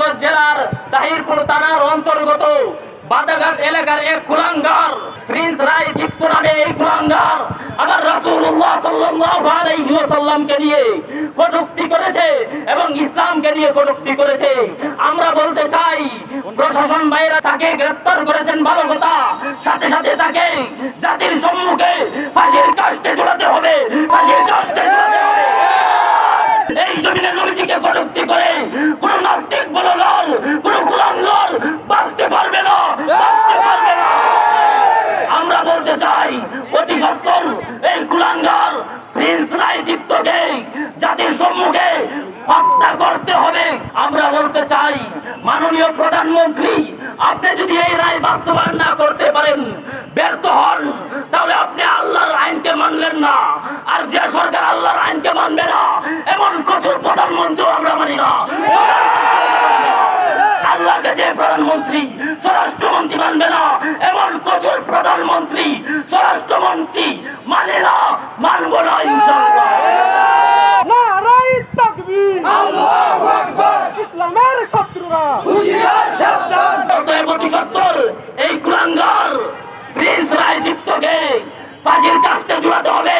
গোপালগঞ্জ জেলার তাহিরপুর থানার অন্তর্গত বাদাঘাট এলাকার এক কুলাঙ্গার প্রিন্স রায় দীপ্ত নামে এই কুলাঙ্গার আমার রাসূলুল্লাহ সাল্লাল্লাহু আলাইহি ওয়াসাল্লামকে নিয়ে কটূক্তি করেছে এবং ইসলামকে নিয়ে কটূক্তি করেছে। আমরা বলতে চাই প্রশাসন বাইরে তাকে গ্রেফতার করেছেন ভালো কথা, সাথে সাথে তাকে জাতির সম্মুখে ফাঁসির কাস্টে ঝুলাতে হবে, ফাঁসির কাস্টে ঝুলাতে হবে। এই জমিনে নবীজিকে কটূক্তি করে কোন নাস্তিক বলগার, কোন কুলাঙ্গার বাঁচতে পারবে না, বাঁচতে পারবে না। আমরা বলতে চাই অতি সত্বর এই কুলাঙ্গার প্রিন্স রায় দীপ্তকে জাতির সম্মুখে হত্যা করতে হবে। আমরা বলতে চাই মাননীয় প্রধানমন্ত্রী, আপনি যদি এই রায় বাস্তবায়ন না করতে পারেন, ব্যর্থ হন, তাহলে আপনি আল্লাহর আইনকে মানলেন না। আর যে সরকার আল্লাহর আইনকে মানবে না, এমন কঠোর প্রধানমন্ত্রী আমরা মানি না। আল্লাহকে যে প্রধানমন্ত্রী স্বরাষ্ট্রমন্ত্রী মানবে না, এমন কঠোর প্রধানমন্ত্রী স্বরাষ্ট্রমন্ত্রী মানে না, মানব না ইনশাআল্লাহ। নারায়ে তাকবীর, আল্লাহু আকবার, ইসলামের শত্রুরা হুঁশিয়ার সাবধান। অতএব অতি সত্বর এই কুলাঙ্গার প্রিন্স রায় দীপ্তকে ফাঁসির কাস্টে ঝুলাতে হবে।